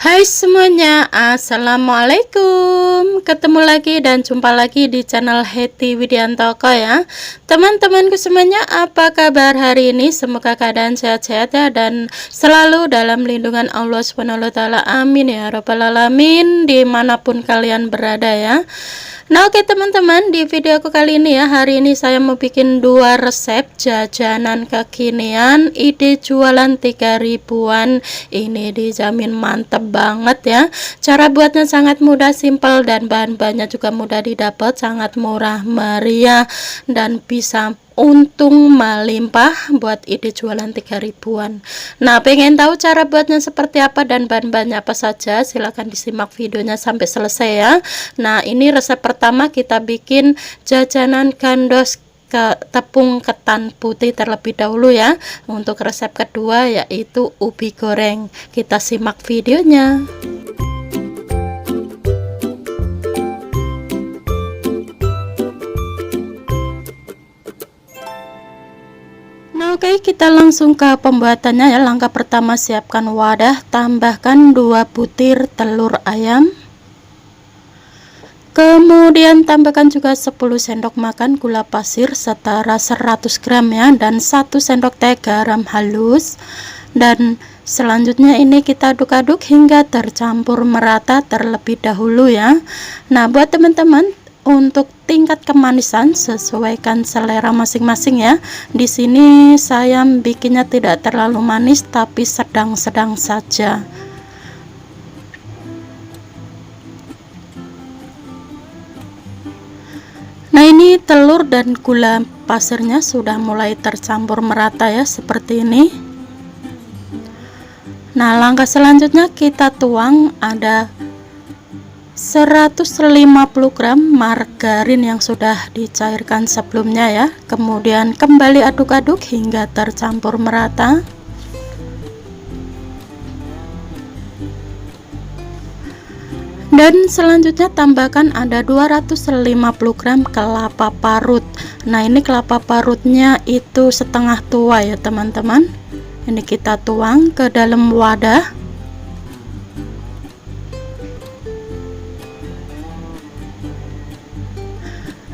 Hai semuanya, assalamualaikum. Ketemu lagi dan jumpa lagi di channel Hetty Widiantoko ya. Teman-temanku semuanya, apa kabar hari ini? Semoga keadaan sehat-sehat ya, dan selalu dalam lindungan Allah SWT. Amin ya rabbal alamin, dimanapun kalian berada ya. Nah oke teman-teman, di video aku kali ini ya, hari ini saya mau bikin dua resep jajanan kekinian, ide jualan 3000-an. Ini dijamin mantep banget ya. Cara buatnya sangat mudah, simpel, dan bahan-bahannya juga mudah didapat, sangat murah meriah, dan bisa untung melimpah buat ide jualan 3000-an. Nah, pengen tahu cara buatnya seperti apa dan bahan-bahannya apa saja? Silahkan disimak videonya sampai selesai ya. Nah, ini resep pertama, kita bikin jajanan gandos ke tepung ketan putih terlebih dahulu ya. Untuk resep kedua yaitu ubi goreng. Kita simak videonya. Oke, kita langsung ke pembuatannya ya. Langkah pertama, siapkan wadah, tambahkan 2 butir telur ayam. Kemudian tambahkan juga 10 sendok makan gula pasir setara 100 gram ya, dan 1 sendok teh garam halus. Dan selanjutnya ini kita aduk-aduk hingga tercampur merata terlebih dahulu ya. Nah, buat teman-teman, untuk tingkat kemanisan sesuaikan selera masing-masing ya. Di sini saya bikinnya tidak terlalu manis tapi sedang-sedang saja. Nah, ini telur dan gula pasirnya sudah mulai tercampur merata ya, seperti ini. Nah, langkah selanjutnya kita tuang ada 150 gram margarin yang sudah dicairkan sebelumnya ya. Kemudian kembali aduk-aduk hingga tercampur merata. Dan selanjutnya tambahkan ada 250 gram kelapa parut. Nah, ini kelapa parutnya itu setengah tua ya teman-teman. Ini kita tuang ke dalam wadah.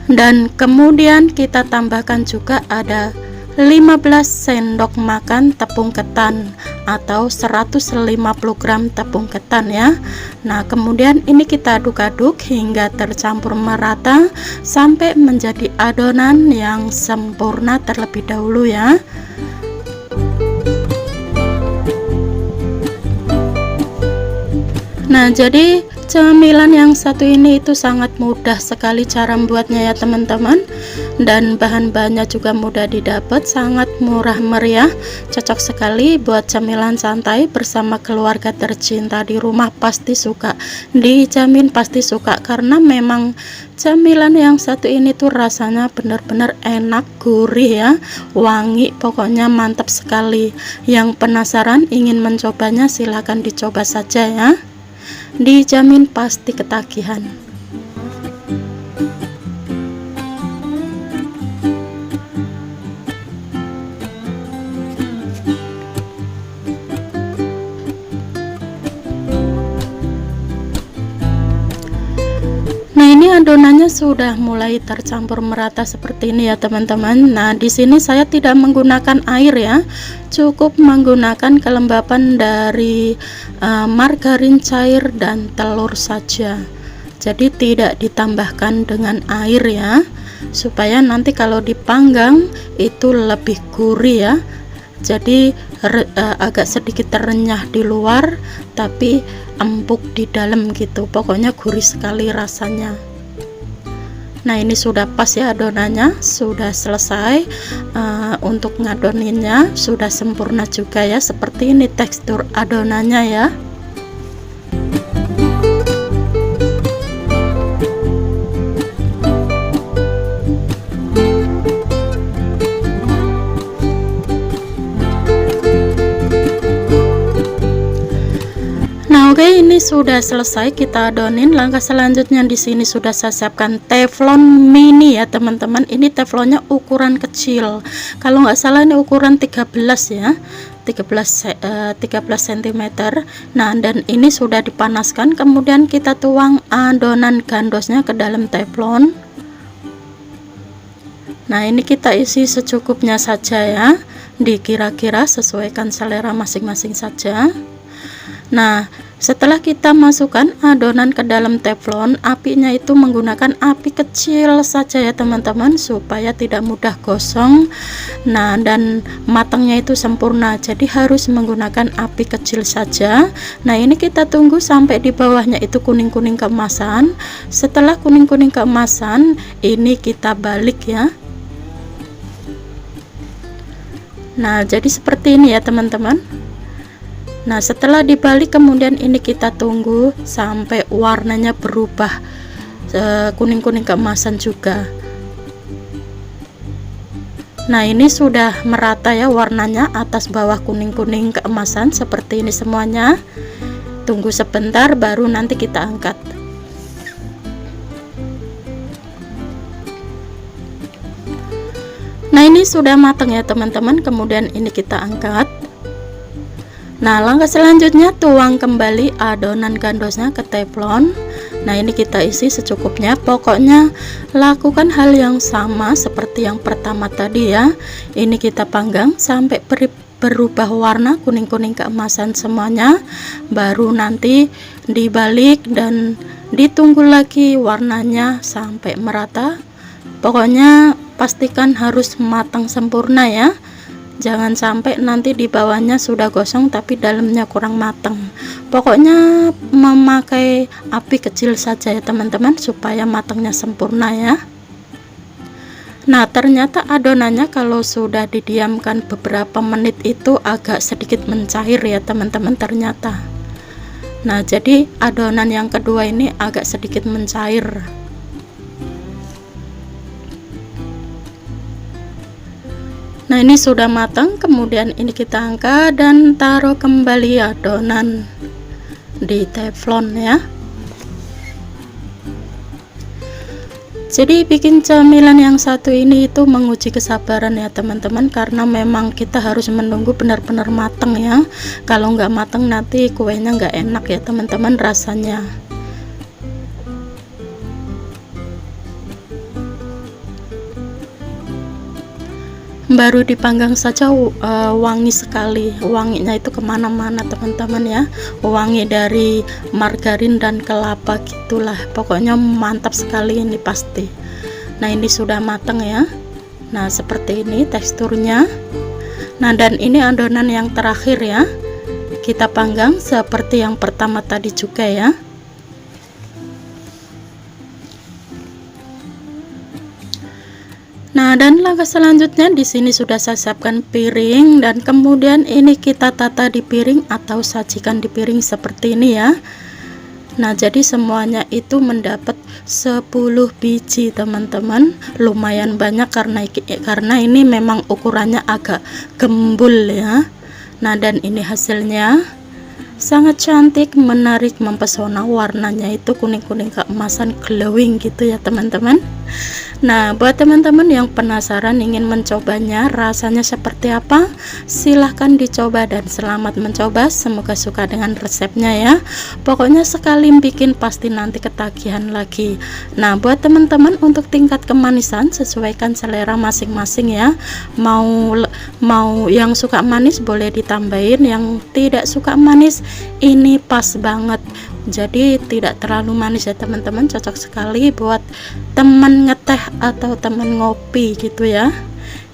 Dan kemudian kita tambahkan juga ada 15 sendok makan tepung ketan atau 150 gram tepung ketan ya. Nah, kemudian ini kita aduk-aduk hingga tercampur merata sampai menjadi adonan yang sempurna terlebih dahulu ya. Nah, jadi cemilan yang satu ini itu sangat mudah sekali cara membuatnya ya teman-teman, dan bahan-bahannya juga mudah didapat, sangat murah meriah, cocok sekali buat cemilan santai bersama keluarga tercinta di rumah. Pasti suka, dijamin pasti suka, karena memang cemilan yang satu ini tuh rasanya benar-benar enak, gurih ya, wangi, pokoknya mantap sekali. Yang penasaran ingin mencobanya silahkan dicoba saja ya, dijamin pasti ketagihan. Nah, ini adonannya sudah mulai tercampur merata seperti ini ya teman-teman. Nah, di sini saya tidak menggunakan air ya, cukup menggunakan kelembapan dari margarin cair dan telur saja. Jadi tidak ditambahkan dengan air ya, supaya nanti kalau dipanggang itu lebih gurih ya. Jadi agak sedikit renyah di luar tapi empuk di dalam gitu, pokoknya gurih sekali rasanya. Nah, ini sudah pas ya adonannya, sudah selesai. Untuk ngadoninnya sudah sempurna juga ya, seperti ini tekstur adonannya ya. Oke, ini sudah selesai kita adonin. Langkah selanjutnya di sini sudah saya siapkan teflon mini ya teman-teman. Ini teflonnya ukuran kecil. Kalau nggak salah ini ukuran 13 ya. 13 cm. Nah, dan ini sudah dipanaskan, kemudian kita tuang adonan gandosnya ke dalam teflon. Nah, ini kita isi secukupnya saja ya, dikira-kira sesuaikan selera masing-masing saja. Nah, setelah kita masukkan adonan ke dalam teflon, apinya itu menggunakan api kecil saja ya teman-teman, supaya tidak mudah gosong. Nah, dan matangnya itu sempurna, jadi harus menggunakan api kecil saja. Nah, ini kita tunggu sampai di bawahnya itu kuning-kuning keemasan. Setelah kuning-kuning keemasan, ini kita balik ya. Nah, jadi seperti ini ya teman-teman. Nah, setelah dibalik, kemudian ini kita tunggu sampai warnanya berubah kuning-kuning keemasan juga. Nah, ini sudah merata ya warnanya, atas bawah kuning-kuning keemasan seperti ini semuanya. Tunggu sebentar baru nanti kita angkat. Nah, ini sudah matang ya teman-teman, kemudian ini kita angkat. Nah, langkah selanjutnya tuang kembali adonan gandosnya ke teflon. Nah, ini kita isi secukupnya. Pokoknya lakukan hal yang sama seperti yang pertama tadi ya. Ini kita panggang sampai berubah warna kuning-kuning keemasan semuanya. Baru nanti dibalik dan ditunggu lagi warnanya sampai merata. Pokoknya pastikan harus matang sempurna ya. Jangan sampai nanti di bawahnya sudah gosong tapi dalamnya kurang matang. Pokoknya memakai api kecil saja ya teman-teman, supaya matangnya sempurna ya. Nah, ternyata adonannya kalau sudah didiamkan beberapa menit itu agak sedikit mencair ya teman-teman ternyata. Nah, jadi adonan yang kedua ini agak sedikit mencair. Nah, ini sudah matang, kemudian ini kita angkat dan taruh kembali adonan di teflon ya. Jadi bikin camilan yang satu ini itu menguji kesabaran ya teman-teman, karena memang kita harus menunggu benar-benar matang ya. Kalau nggak matang nanti kuenya nggak enak ya teman-teman rasanya. Baru dipanggang saja wangi sekali, wanginya itu kemana-mana teman-teman ya. Wangi dari margarin dan kelapa gitulah, pokoknya mantap sekali ini pasti. Nah, ini sudah matang ya. Nah, seperti ini teksturnya. Nah, dan ini adonan yang terakhir ya, kita panggang seperti yang pertama tadi juga ya. Nah, dan langkah selanjutnya di sini sudah saya siapkan piring, dan kemudian ini kita tata di piring atau sajikan di piring seperti ini ya. Nah, jadi semuanya itu mendapat 10 biji teman-teman, lumayan banyak karena ini memang ukurannya agak gembul ya. Nah, dan ini hasilnya sangat cantik, menarik, mempesona, warnanya itu kuning-kuning keemasan, glowing gitu ya teman-teman. Nah, buat teman-teman yang penasaran ingin mencobanya rasanya seperti apa, silahkan dicoba dan selamat mencoba. Semoga suka dengan resepnya ya. Pokoknya sekali bikin pasti nanti ketagihan lagi. Nah, buat teman-teman untuk tingkat kemanisan sesuaikan selera masing-masing ya. Mau yang suka manis boleh ditambahin, yang tidak suka manis ini pas banget. Jadi tidak terlalu manis ya teman-teman, cocok sekali buat teman ngeteh atau teman ngopi gitu ya.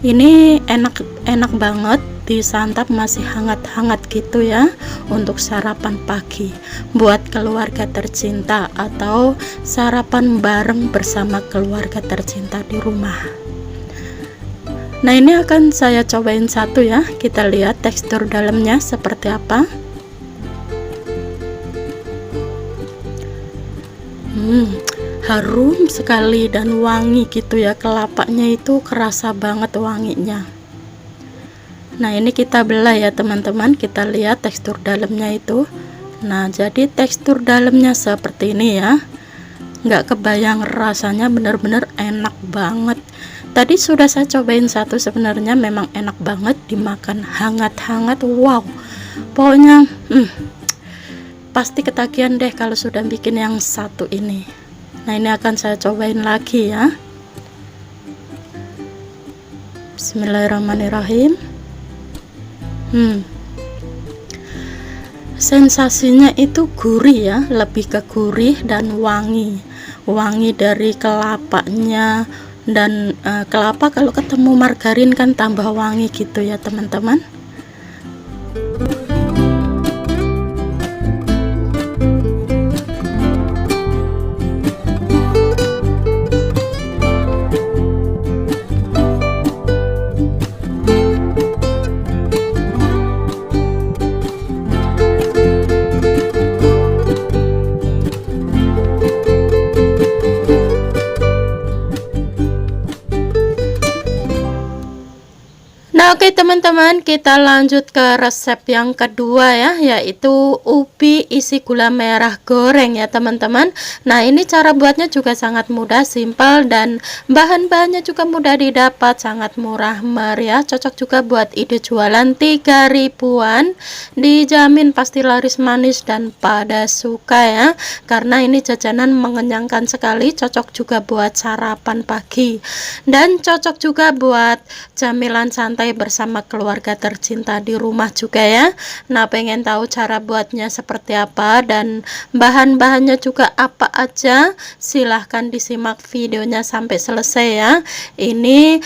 Ini enak banget disantap masih hangat-hangat gitu ya, untuk sarapan pagi buat keluarga tercinta atau sarapan bareng bersama keluarga tercinta di rumah. Nah, ini akan saya cobain satu ya, kita lihat tekstur dalamnya seperti apa. Harum sekali dan wangi gitu ya, kelapanya itu kerasa banget wanginya. Nah, ini kita belah ya teman-teman, kita lihat tekstur dalamnya itu. Nah, jadi tekstur dalamnya seperti ini ya, nggak kebayang rasanya, bener-bener enak banget. Tadi sudah saya cobain satu, sebenarnya memang enak banget dimakan hangat-hangat. Wow, pokoknya pasti ketagihan deh kalau sudah bikin yang satu ini. Nah, ini akan saya cobain lagi ya. Bismillahirrahmanirrahim. Sensasinya itu gurih ya, lebih ke gurih dan wangi dari kelapanya. Dan kelapa kalau ketemu margarin kan tambah wangi gitu ya teman-teman. Nah, oke teman-teman, kita lanjut ke resep yang kedua ya, yaitu ubi isi gula merah goreng ya teman-teman. Nah, ini cara buatnya juga sangat mudah, simpel, dan bahan-bahannya juga mudah didapat, sangat murah meriah, cocok juga buat ide jualan 3 ribuan, dijamin pasti laris manis dan pada suka ya, karena ini jajanan mengenyangkan sekali, cocok juga buat sarapan pagi, dan cocok juga buat camilan santai bersama keluarga tercinta di rumah juga ya. Nah, pengen tahu cara buatnya seperti apa dan bahan-bahannya juga apa aja, silahkan disimak videonya sampai selesai ya. Ini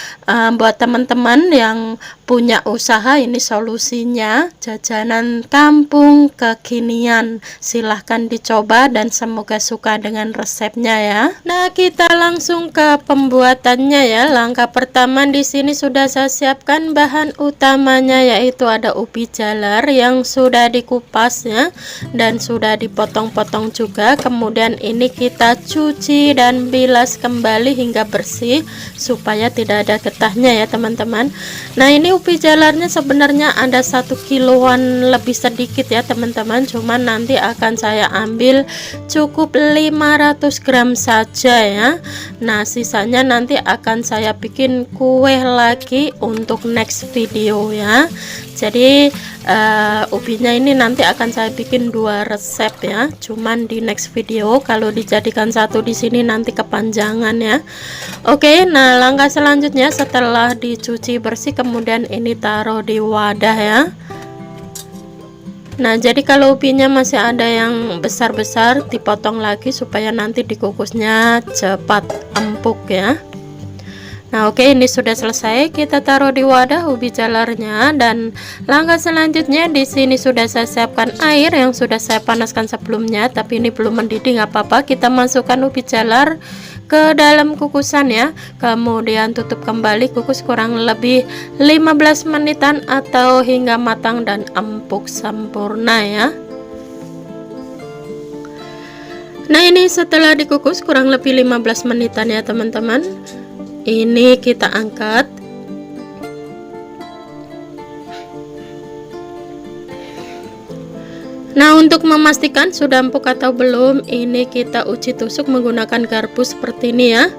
buat teman-teman yang punya usaha, ini solusinya jajanan kampung kekinian, silahkan dicoba dan semoga suka dengan resepnya ya. Nah, kita langsung ke pembuatannya ya. Langkah pertama di sini sudah saya siapkan bahan utamanya, yaitu ada ubi jalar yang sudah dikupas ya dan sudah dipotong-potong juga. Kemudian ini kita cuci dan bilas kembali hingga bersih supaya tidak ada getahnya ya teman-teman. Nah, ini ubi jalarnya sebenarnya ada 1 kiloan lebih sedikit ya teman-teman, cuman nanti akan saya ambil cukup 500 gram saja ya. Nah, sisanya nanti akan saya bikin kue lagi untuk next video ya. Jadi ubinya ini nanti akan saya bikin 2 resep ya, cuman di next video. Kalau dijadikan satu di sini nanti kepanjangan ya. Oke, nah langkah selanjutnya setelah dicuci bersih, kemudian ini taruh di wadah ya. Nah, jadi kalau ubinya masih ada yang besar-besar, dipotong lagi supaya nanti dikukusnya cepat empuk ya. Nah, oke, ini sudah selesai. Kita taruh di wadah ubi jalarnya, dan langkah selanjutnya di sini sudah saya siapkan air yang sudah saya panaskan sebelumnya, tapi ini belum mendidih, nggak apa-apa. Kita masukkan ubi jalar ke dalam kukusan ya. Kemudian tutup kembali, kukus kurang lebih 15 menitan atau hingga matang dan empuk sempurna ya. Nah, ini setelah dikukus kurang lebih 15 menitan ya teman-teman. Ini kita angkat. Nah, untuk memastikan sudah empuk atau belum, ini kita uji tusuk menggunakan garpu seperti ini ya.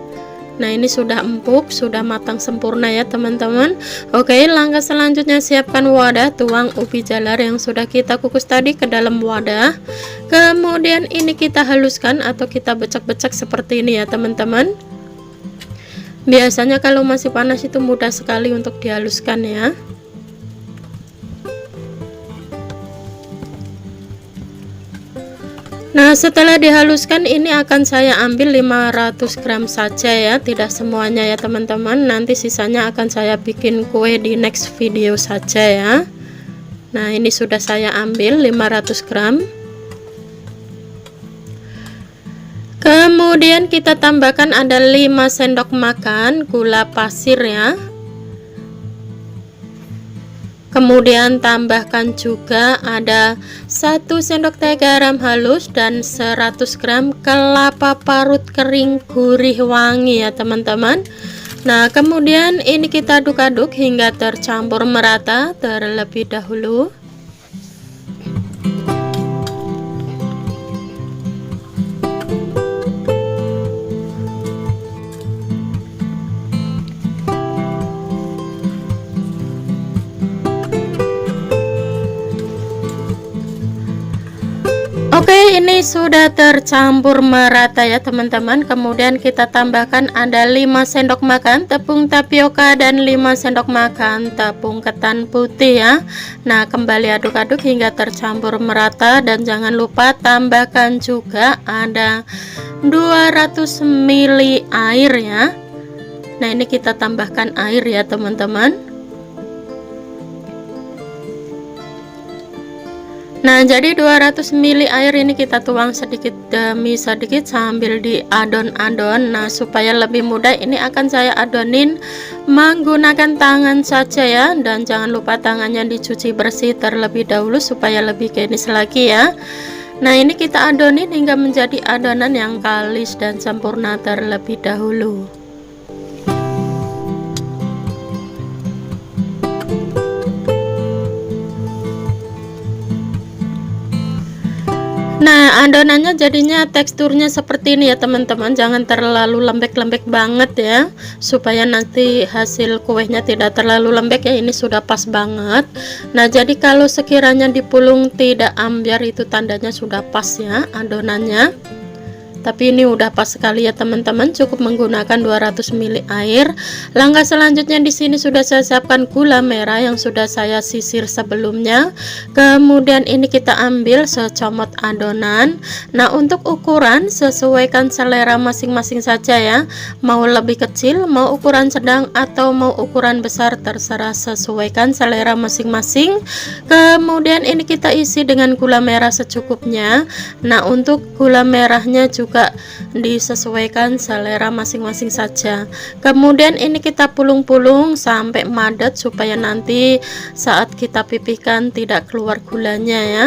Nah, ini sudah empuk, sudah matang sempurna ya teman-teman. Oke, langkah selanjutnya siapkan wadah, tuang ubi jalar yang sudah kita kukus tadi ke dalam wadah. Kemudian ini kita haluskan atau kita becek-becek seperti ini ya teman-teman. Biasanya kalau masih panas itu mudah sekali untuk dihaluskan ya. Nah, setelah dihaluskan ini akan saya ambil 500 gram saja ya, tidak semuanya ya teman-teman. Nanti sisanya akan saya bikin kue di next video saja ya. Nah, ini sudah saya ambil 500 gram. Kemudian kita tambahkan ada 5 sendok makan gula pasir ya. Kemudian tambahkan juga ada 1 sendok teh garam halus dan 100 gram kelapa parut kering gurih wangi ya teman-teman. Nah, kemudian ini kita aduk-aduk hingga tercampur merata terlebih dahulu. Oke, ini sudah tercampur merata ya teman-teman. Kemudian kita tambahkan ada 5 sendok makan tepung tapioka dan 5 sendok makan tepung ketan putih ya. Nah, kembali aduk-aduk hingga tercampur merata, dan jangan lupa tambahkan juga ada 200 ml air ya. Nah, ini kita tambahkan air ya teman-teman. Nah, jadi 200 ml air ini kita tuang sedikit demi sedikit sambil diadon-adon. Nah, supaya lebih mudah ini akan saya adonin menggunakan tangan saja ya, dan jangan lupa tangannya dicuci bersih terlebih dahulu supaya lebih kinis lagi ya. Nah, ini kita adonin hingga menjadi adonan yang kalis dan sempurna terlebih dahulu. Nah, adonannya jadinya teksturnya seperti ini ya teman-teman, jangan terlalu lembek-lembek banget ya, supaya nanti hasil kuenya tidak terlalu lembek ya. Ini sudah pas banget. Nah, jadi kalau sekiranya dipulung tidak ambiar, itu tandanya sudah pas ya adonannya. Tapi ini udah pas sekali ya teman-teman, cukup menggunakan 200 ml air. Langkah selanjutnya di sini sudah saya siapkan gula merah yang sudah saya sisir sebelumnya. Kemudian ini kita ambil secomot adonan. Nah, untuk ukuran sesuaikan selera masing-masing saja ya. Mau lebih kecil, mau ukuran sedang, atau mau ukuran besar, terserah, sesuaikan selera masing-masing. Kemudian ini kita isi dengan gula merah secukupnya. Nah, untuk gula merahnya juga disesuaikan selera masing-masing saja. Kemudian ini kita pulung-pulung sampai madat supaya nanti saat kita pipihkan tidak keluar gulanya ya.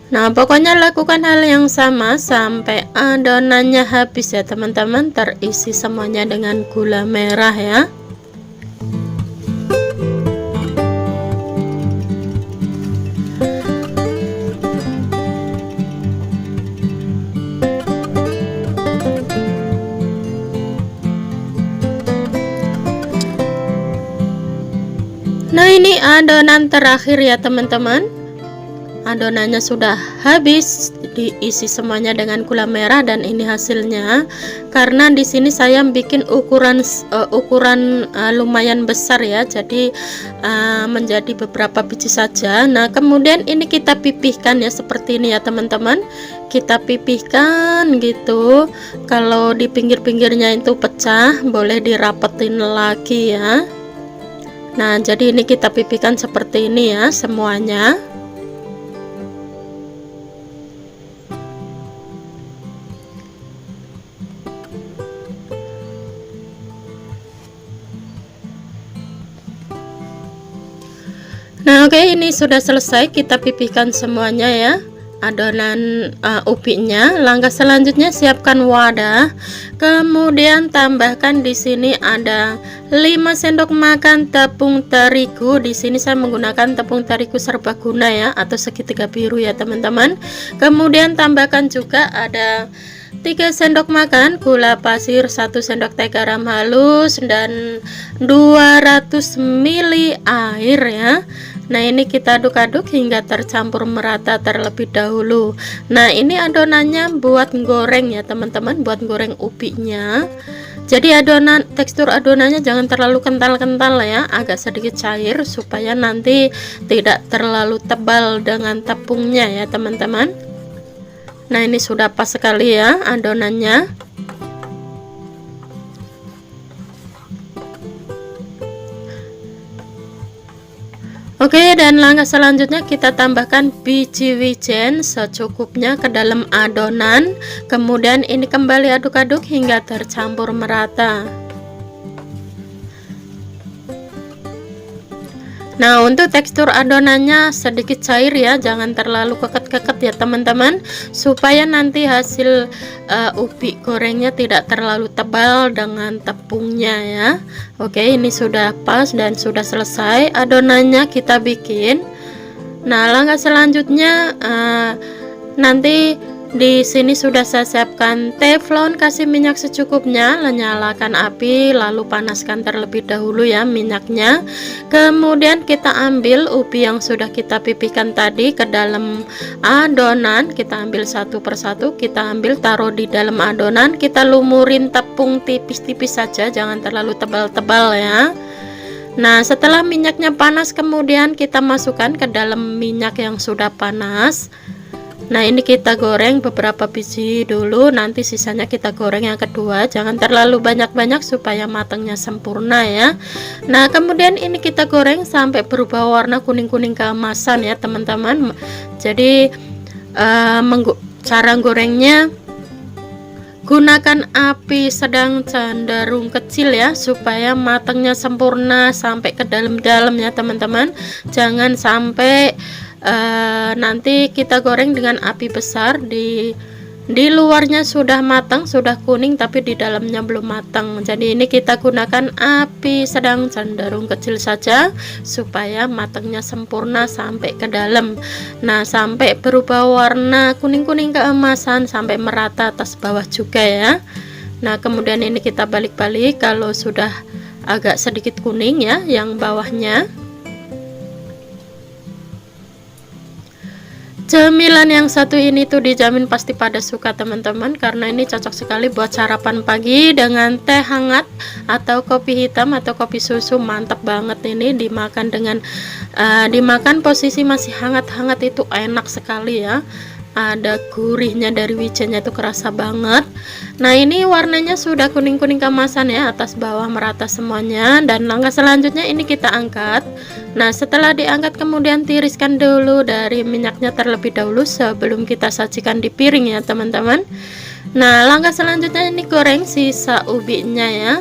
Nah, pokoknya lakukan hal yang sama sampai adonannya habis ya teman-teman, terisi semuanya dengan gula merah ya. Nah, ini adonan terakhir ya teman-teman. Adonannya sudah habis diisi semuanya dengan gula merah, dan ini hasilnya. Karena di sini saya bikin ukuran lumayan besar ya, jadi menjadi beberapa biji saja. Nah, kemudian ini kita pipihkan ya seperti ini ya teman-teman. Kita pipihkan gitu. Kalau di pinggir-pinggirnya itu pecah, boleh dirapetin lagi ya. Nah, jadi ini kita pipihkan seperti ini ya semuanya. Nah, oke, ini sudah selesai kita pipihkan semuanya ya adonan ubinya. Langkah selanjutnya siapkan wadah. Kemudian tambahkan di sini ada 5 sendok makan tepung terigu. Di sini saya menggunakan tepung terigu serbaguna ya, atau segitiga biru ya teman-teman. Kemudian tambahkan juga ada 3 sendok makan gula pasir, 1 sendok teh garam halus, dan 200 ml air ya. Nah, ini kita aduk-aduk hingga tercampur merata terlebih dahulu. Nah, ini adonannya buat goreng ya teman-teman, buat goreng ubinya. Jadi tekstur adonannya jangan terlalu kental-kental ya, agak sedikit cair supaya nanti tidak terlalu tebal dengan tepungnya ya teman-teman. Nah, ini sudah pas sekali ya adonannya. Oke, dan langkah selanjutnya kita tambahkan biji wijen secukupnya ke dalam adonan. Kemudian ini kembali aduk-aduk hingga tercampur merata. Nah, untuk tekstur adonannya sedikit cair ya, jangan terlalu keket-keket ya teman-teman, supaya nanti hasil ubi gorengnya tidak terlalu tebal dengan tepungnya ya. Oke, ini sudah pas dan sudah selesai adonannya kita bikin. Nah, langkah selanjutnya nanti Di sini sudah saya siapkan teflon, kasih minyak secukupnya, nyalakan api, lalu panaskan terlebih dahulu ya minyaknya. Kemudian kita ambil ubi yang sudah kita pipihkan tadi ke dalam adonan, kita ambil satu persatu, kita ambil taruh di dalam adonan, kita lumurin tepung tipis-tipis saja, jangan terlalu tebal-tebal ya. Nah, setelah minyaknya panas, kemudian kita masukkan ke dalam minyak yang sudah panas. Nah, ini kita goreng beberapa biji dulu, nanti sisanya kita goreng yang kedua. Jangan terlalu banyak-banyak supaya matangnya sempurna ya. Nah, kemudian ini kita goreng sampai berubah warna kuning-kuning keemasan ya teman-teman. Jadi cara gorengnya, gunakan api sedang cenderung kecil ya, supaya matangnya sempurna sampai ke dalam-dalam ya teman-teman. Jangan sampai nanti kita goreng dengan api besar, di luarnya sudah matang, sudah kuning, tapi di dalamnya belum matang. Jadi ini kita gunakan api sedang cenderung kecil saja supaya matangnya sempurna sampai ke dalam. Nah, sampai berubah warna kuning-kuning keemasan, sampai merata atas bawah juga ya. Nah, kemudian ini kita balik-balik kalau sudah agak sedikit kuning ya yang bawahnya. Cemilan yang satu ini tuh dijamin pasti pada suka teman-teman, karena ini cocok sekali buat sarapan pagi dengan teh hangat atau kopi hitam atau kopi susu. Mantap banget ini dimakan dengan dimakan posisi masih hangat-hangat, itu enak sekali ya. Ada gurihnya dari wijennya itu kerasa banget. Nah, ini warnanya sudah kuning-kuning keemasan ya, atas bawah merata semuanya. Dan langkah selanjutnya ini kita angkat. Nah, setelah diangkat kemudian tiriskan dulu dari minyaknya terlebih dahulu sebelum kita sajikan di piring ya teman-teman. Nah, langkah selanjutnya ini goreng sisa ubinya ya.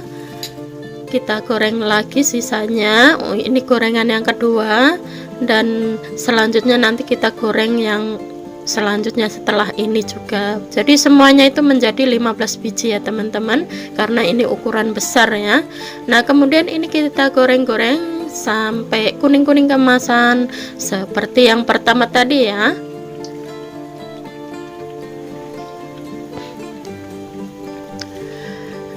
Kita goreng lagi sisanya. Ini gorengan yang kedua, dan selanjutnya nanti kita goreng yang selanjutnya setelah ini juga. Jadi semuanya itu menjadi 15 biji ya teman-teman, karena ini ukuran besar ya. Nah, kemudian ini kita goreng-goreng sampai kuning-kuning keemasan seperti yang pertama tadi ya.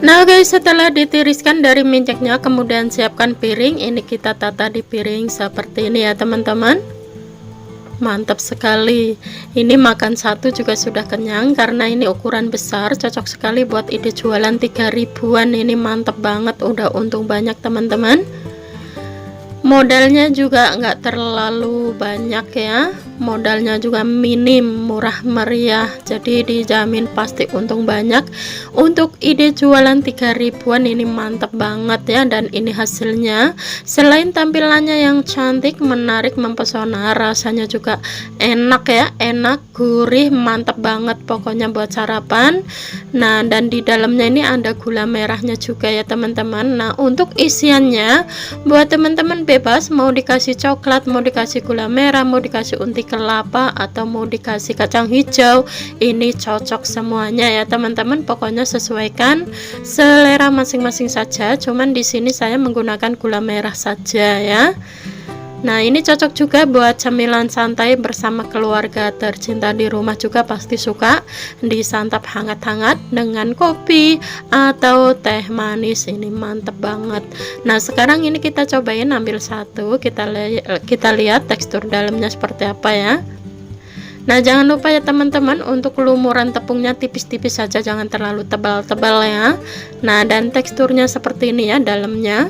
Nah guys, setelah ditiriskan dari minyaknya, kemudian siapkan piring. Ini kita tata di piring seperti ini ya teman-teman. Mantap sekali. Ini makan satu juga sudah kenyang, karena ini ukuran besar, cocok sekali buat ide jualan 3 ribuan. Ini mantap banget, udah untung banyak teman-teman. Modalnya juga nggak terlalu banyak ya, modalnya juga minim, murah meriah, jadi dijamin pasti untung banyak. Untuk ide jualan 3 ribuan ini mantap banget ya. Dan ini hasilnya, selain tampilannya yang cantik, menarik, mempesona, rasanya juga enak ya, enak, gurih, mantap banget pokoknya buat sarapan. Nah, dan di dalamnya ini ada gula merahnya juga ya teman-teman. Nah, untuk isiannya buat teman-teman bebas, mau dikasih coklat, mau dikasih gula merah, mau dikasih unti kelapa, atau mau dikasih kacang hijau, ini cocok semuanya ya teman-teman. Pokoknya sesuaikan selera masing-masing saja. Cuman di sini saya menggunakan gula merah saja ya. Nah, ini cocok juga buat cemilan santai bersama keluarga tercinta di rumah, juga pasti suka disantap hangat-hangat dengan kopi atau teh manis. Ini mantep banget. Nah, sekarang ini kita cobain, ambil satu, kita lihat tekstur dalamnya seperti apa ya. Nah, jangan lupa ya teman-teman, untuk lumuran tepungnya tipis-tipis saja, jangan terlalu tebal-tebal ya. Nah, dan teksturnya seperti ini ya dalamnya.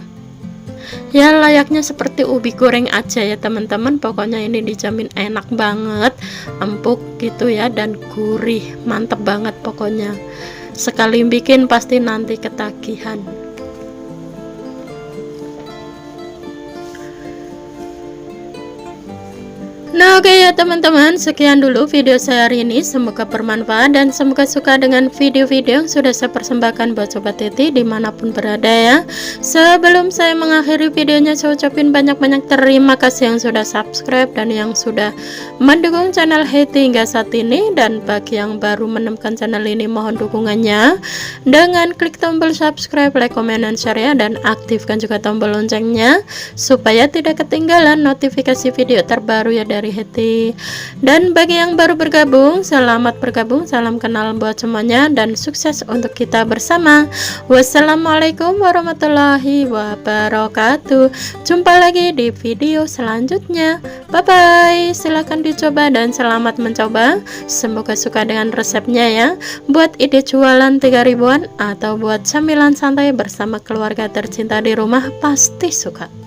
Ya, layaknya seperti ubi goreng aja ya teman-teman. Pokoknya ini dijamin enak banget, empuk gitu ya, dan gurih, mantep banget pokoknya. Sekali bikin pasti nanti ketagihan. Nah, oke ya teman-teman, sekian dulu video saya hari ini. Semoga bermanfaat dan semoga suka dengan video-video yang sudah saya persembahkan buat Sobat Titi dimanapun berada ya. Sebelum saya mengakhiri videonya, saya ucapin banyak-banyak terima kasih yang sudah subscribe dan yang sudah mendukung channel Hetty hingga saat ini. Dan bagi yang baru menemukan channel ini, mohon dukungannya dengan klik tombol subscribe, like, comment, dan share ya. Dan aktifkan juga tombol loncengnya supaya tidak ketinggalan notifikasi video terbaru ya dari dari Hetty. Dan bagi yang baru bergabung, selamat bergabung, salam kenal buat semuanya, dan sukses untuk kita bersama. Wassalamualaikum warahmatullahi wabarakatuh. Jumpa lagi di video selanjutnya. Bye bye, silahkan dicoba dan selamat mencoba. Semoga suka dengan resepnya ya. Buat ide jualan 3 ribuan atau buat camilan santai bersama keluarga tercinta di rumah, pasti suka.